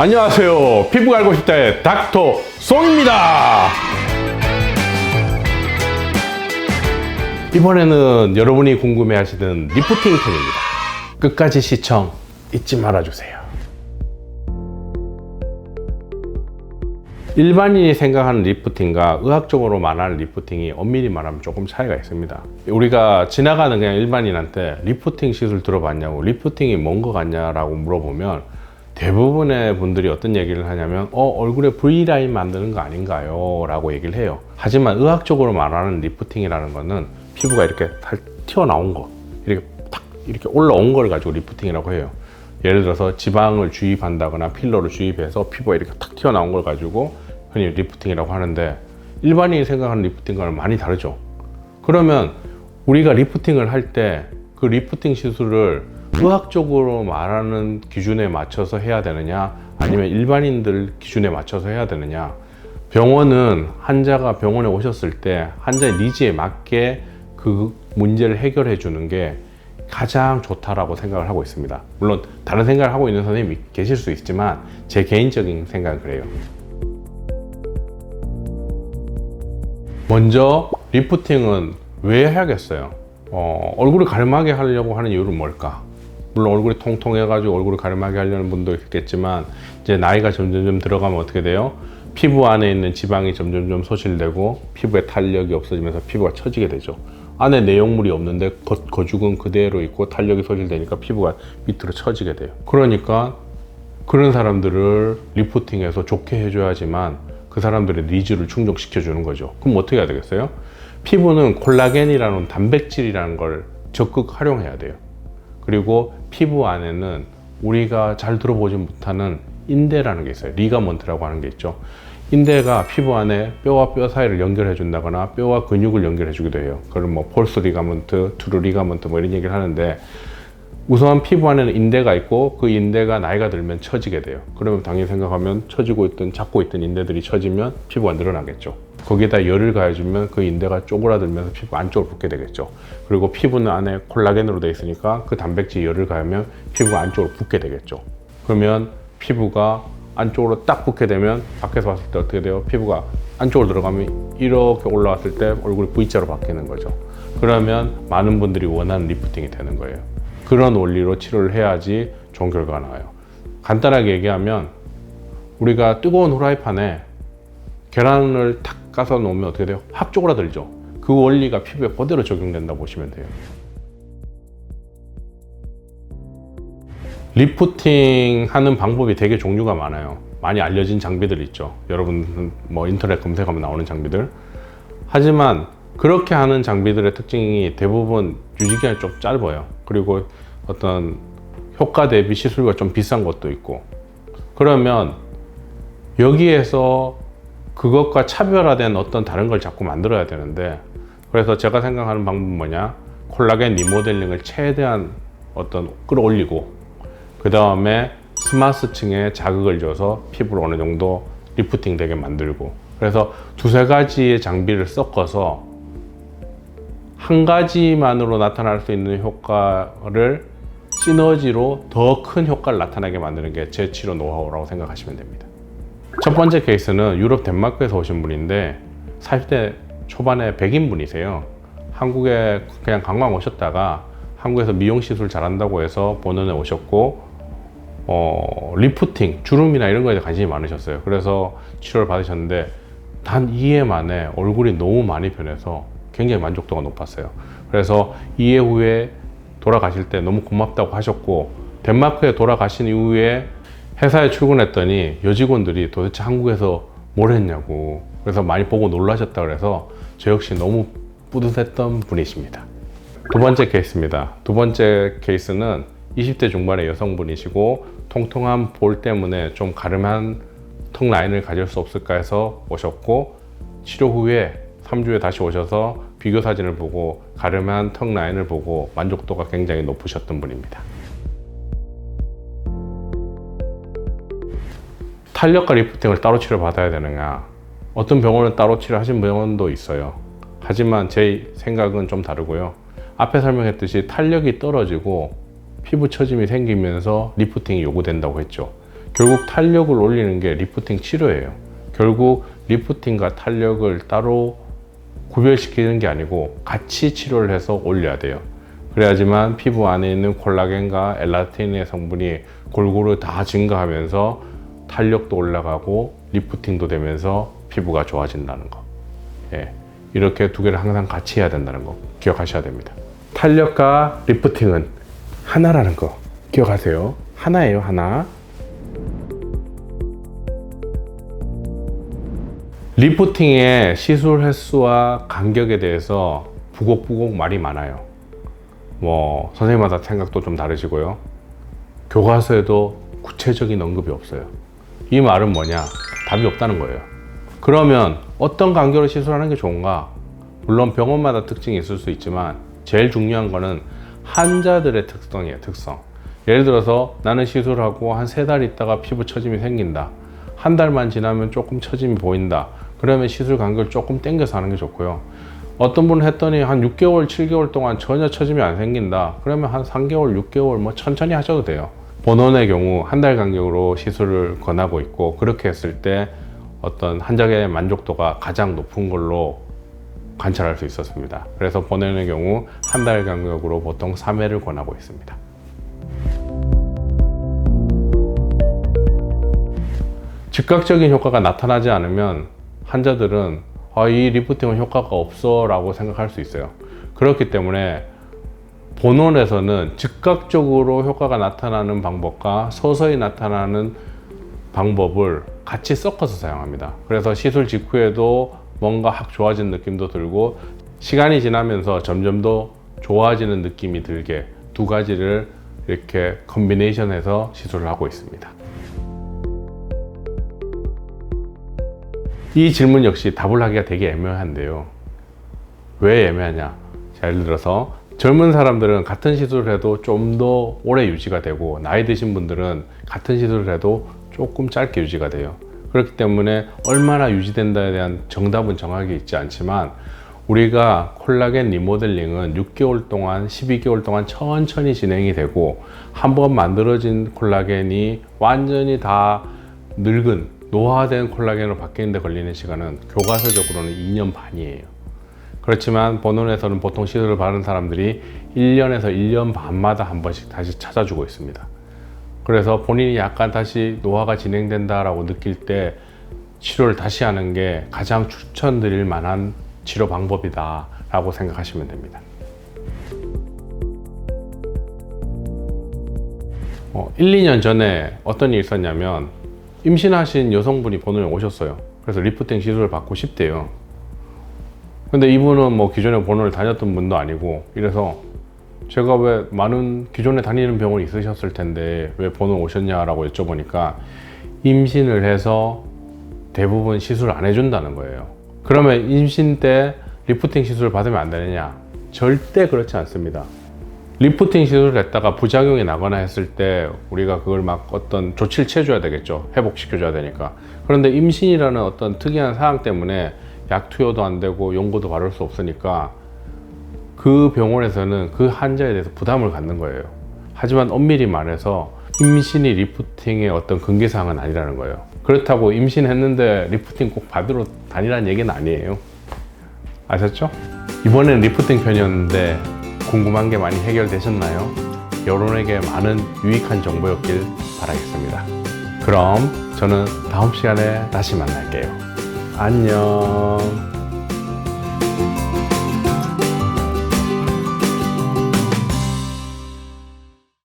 안녕하세요. 피부가 알고 싶다의 닥터 송입니다. 이번에는 여러분이 궁금해하시는 리프팅 템입니다. 끝까지 시청 잊지 말아주세요. 일반인이 생각하는 리프팅과 의학적으로 말하는 리프팅이 엄밀히 말하면 조금 차이가 있습니다. 우리가 지나가는 그냥 일반인한테 리프팅 시술 들어봤냐고, 리프팅이 뭔 것 같냐라고 물어보면 대부분의 분들이 어떤 얘기를 하냐면 얼굴에 V라인 만드는 거 아닌가요? 라고 얘기를 해요. 하지만 의학적으로 말하는 리프팅이라는 거는 피부가 이렇게 튀어나온 거, 이렇게 탁 이렇게 올라온 걸 가지고 리프팅이라고 해요. 예를 들어서 지방을 주입한다거나 필러를 주입해서 피부가 이렇게 탁 튀어나온 걸 가지고 흔히 리프팅이라고 하는데, 일반인이 생각하는 리프팅과는 많이 다르죠. 그러면 우리가 리프팅을 할 때 그 리프팅 시술을 의학적으로 말하는 기준에 맞춰서 해야 되느냐, 아니면 일반인들 기준에 맞춰서 해야 되느냐. 병원은 환자가 병원에 오셨을 때 환자의 니즈에 맞게 그 문제를 해결해 주는 게 가장 좋다라고 생각을 하고 있습니다. 물론 다른 생각을 하고 있는 선생님이 계실 수 있지만 제 개인적인 생각은 그래요. 먼저 리프팅은 왜 해야겠어요? 얼굴을 가름하게 하려고 하는 이유는 뭘까? 물론 얼굴이 통통해가지고 얼굴을 가름하게 하려는 분도 있겠지만, 이제 나이가 점점 들어가면 어떻게 돼요? 피부 안에 있는 지방이 점점 소실되고 피부에 탄력이 없어지면서 피부가 처지게 되죠. 안에 내용물이 없는데 거죽은 그대로 있고 탄력이 소실되니까 피부가 밑으로 처지게 돼요. 그러니까 그런 사람들을 리프팅해서 좋게 해줘야지만 그 사람들의 니즈를 충족시켜 주는 거죠. 그럼 어떻게 해야 되겠어요? 피부는 콜라겐이라는 단백질이라는 걸 적극 활용해야 돼요. 그리고 피부 안에는 우리가 잘 들어보지 못하는 인대라는 게 있어요. 리가먼트라고 하는 게 있죠. 인대가 피부 안에 뼈와 뼈 사이를 연결해 준다거나 뼈와 근육을 연결해 주기도 해요. 그걸 뭐 폴스 리가먼트, 트루 리가먼트 뭐 이런 얘기를 하는데, 우선 피부 안에는 인대가 있고 그 인대가 나이가 들면 처지게 돼요. 그러면 당연히 생각하면 처지고 있던, 잡고 있던 인대들이 처지면 피부가 늘어나겠죠. 거기에다 열을 가해주면 그 인대가 쪼그라들면서 피부 안쪽으로 붓게 되겠죠. 그리고 피부는 안에 콜라겐으로 되어 있으니까 그 단백질이 열을 가하면 피부가 안쪽으로 붓게 되겠죠. 그러면 피부가 안쪽으로 딱 붓게 되면 밖에서 봤을 때 어떻게 돼요? 피부가 안쪽으로 들어가면 이렇게 올라왔을 때 얼굴이 V자로 바뀌는 거죠. 그러면 많은 분들이 원하는 리프팅이 되는 거예요. 그런 원리로 치료를 해야지 좋은 결과가 나와요. 간단하게 얘기하면 우리가 뜨거운 후라이팬에 계란을 탁 까서 놓으면 어떻게 돼요? 확 쪼그라들죠. 그 원리가 피부에 그대로 적용된다고 보시면 돼요. 리프팅 하는 방법이 되게 종류가 많아요. 많이 알려진 장비들 있죠. 여러분 뭐 인터넷 검색하면 나오는 장비들. 하지만 그렇게 하는 장비들의 특징이 대부분 유지기간이 좀 짧아요. 그리고 어떤 효과 대비 시술비가 좀 비싼 것도 있고. 그러면 여기에서 그것과 차별화된 어떤 다른 걸 자꾸 만들어야 되는데, 그래서 제가 생각하는 방법은 뭐냐, 콜라겐 리모델링을 최대한 어떤 끌어올리고 그 다음에 스마스층에 자극을 줘서 피부를 어느 정도 리프팅 되게 만들고, 그래서 두세 가지의 장비를 섞어서 한 가지만으로 나타날 수 있는 효과를 시너지로 더 큰 효과를 나타나게 만드는 게 제 치료 노하우라고 생각하시면 됩니다. 첫 번째 케이스는 유럽 덴마크에서 오신 분인데 40대 초반에 백인 분이세요. 한국에 그냥 관광 오셨다가 한국에서 미용 시술 잘한다고 해서 본원에 오셨고, 리프팅, 주름이나 이런 거에 관심이 많으셨어요. 그래서 치료를 받으셨는데 단 2회 만에 얼굴이 너무 많이 변해서 굉장히 만족도가 높았어요. 그래서 2회 후에 돌아가실 때 너무 고맙다고 하셨고, 덴마크에 돌아가신 이후에 회사에 출근했더니 여직원들이 도대체 한국에서 뭘 했냐고, 그래서 많이 보고 놀라셨다 그래서 저 역시 너무 뿌듯했던 분이십니다. 두 번째 케이스입니다. 두 번째 케이스는 20대 중반의 여성분이시고 통통한 볼 때문에 좀 가름한 턱 라인을 가질 수 없을까 해서 오셨고, 치료 후에 3주에 다시 오셔서 비교 사진을 보고 가름한 턱 라인을 보고 만족도가 굉장히 높으셨던 분입니다. 탄력과 리프팅을 따로 치료받아야 되느냐, 어떤 병원은 따로 치료하신 병원도 있어요. 하지만 제 생각은 좀 다르고요. 앞에 설명했듯이 탄력이 떨어지고 피부 처짐이 생기면서 리프팅이 요구된다고 했죠. 결국 탄력을 올리는 게 리프팅 치료예요. 결국 리프팅과 탄력을 따로 구별시키는 게 아니고 같이 치료를 해서 올려야 돼요. 그래야지만 피부 안에 있는 콜라겐과 엘라스틴의 성분이 골고루 다 증가하면서 탄력도 올라가고 리프팅도 되면서 피부가 좋아진다는 거. 예, 이렇게 두 개를 항상 같이 해야 된다는 거 기억하셔야 됩니다. 탄력과 리프팅은 하나라는 거 기억하세요. 하나예요, 하나. 리프팅의 시술 횟수와 간격에 대해서 부곡부곡 말이 많아요. 뭐 선생님마다 생각도 좀 다르시고요. 교과서에도 구체적인 언급이 없어요. 이 말은 뭐냐? 답이 없다는 거예요. 그러면 어떤 간격으로 시술하는 게 좋은가? 물론 병원마다 특징이 있을 수 있지만 제일 중요한 거는 환자들의 특성이에요. 특성. 예를 들어서 나는 시술하고 한 3달 있다가 피부 처짐이 생긴다. 한 달만 지나면 조금 처짐이 보인다. 그러면 시술 간격을 조금 당겨서 하는 게 좋고요. 어떤 분은 했더니 한 6개월, 7개월 동안 전혀 처짐이 안 생긴다. 그러면 한 3개월, 6개월 뭐 천천히 하셔도 돼요. 본원의 경우 한 달 간격으로 시술을 권하고 있고, 그렇게 했을 때 어떤 환자의 만족도가 가장 높은 걸로 관찰할 수 있었습니다. 그래서 본원의 경우 한 달 간격으로 보통 3회를 권하고 있습니다. 즉각적인 효과가 나타나지 않으면 환자들은 이 리프팅은 효과가 없어 라고 생각할 수 있어요. 그렇기 때문에 본원에서는 즉각적으로 효과가 나타나는 방법과 서서히 나타나는 방법을 같이 섞어서 사용합니다. 그래서 시술 직후에도 뭔가 확 좋아진 느낌도 들고, 시간이 지나면서 점점 더 좋아지는 느낌이 들게 두 가지를 이렇게 컨비네이션해서 시술을 하고 있습니다. 이 질문 역시 답을 하기가 되게 애매한데요. 왜 애매하냐? 자, 예를 들어서 젊은 사람들은 같은 시술을 해도 좀 더 오래 유지가 되고, 나이 드신 분들은 같은 시술을 해도 조금 짧게 유지가 돼요. 그렇기 때문에 얼마나 유지된다에 대한 정답은 정확히 있지 않지만, 우리가 콜라겐 리모델링은 6개월 동안, 12개월 동안 천천히 진행이 되고, 한번 만들어진 콜라겐이 완전히 다 늙은 노화된 콜라겐으로 바뀌는 데 걸리는 시간은 교과서적으로는 2년 반이에요. 그렇지만 본원에서는 보통 시술을 받은 사람들이 1년에서 1년 반마다 한 번씩 다시 찾아주고 있습니다. 그래서 본인이 약간 다시 노화가 진행된다라고 느낄 때 치료를 다시 하는 게 가장 추천드릴 만한 치료 방법이다 라고 생각하시면 됩니다. 1, 2년 전에 어떤 일이 있었냐면, 임신하신 여성분이 본원에 오셨어요. 그래서 리프팅 시술을 받고 싶대요. 근데 이분은 뭐 기존에 본원을 다녔던 분도 아니고, 이래서 제가 왜 많은 기존에 다니는 병원이 있으셨을 텐데 왜 본원 오셨냐라고 여쭤보니까 임신을 해서 대부분 시술을 안 해준다는 거예요. 그러면 임신 때 리프팅 시술을 받으면 안 되느냐? 절대 그렇지 않습니다. 리프팅 시술을 했다가 부작용이 나거나 했을 때 우리가 그걸 막 어떤 조치를 취해줘야 되겠죠. 회복시켜줘야 되니까. 그런데 임신이라는 어떤 특이한 상황 때문에 약 투여도 안 되고 용고도 바를 수 없으니까 그 병원에서는 그 환자에 대해서 부담을 갖는 거예요. 하지만 엄밀히 말해서 임신이 리프팅의 어떤 금기사항은 아니라는 거예요. 그렇다고 임신했는데 리프팅 꼭 받으러 다니라는 얘기는 아니에요. 아셨죠? 이번엔 리프팅 편이었는데 궁금한 게 많이 해결되셨나요? 여러분에게 많은 유익한 정보였길 바라겠습니다. 그럼 저는 다음 시간에 다시 만날게요. 안녕.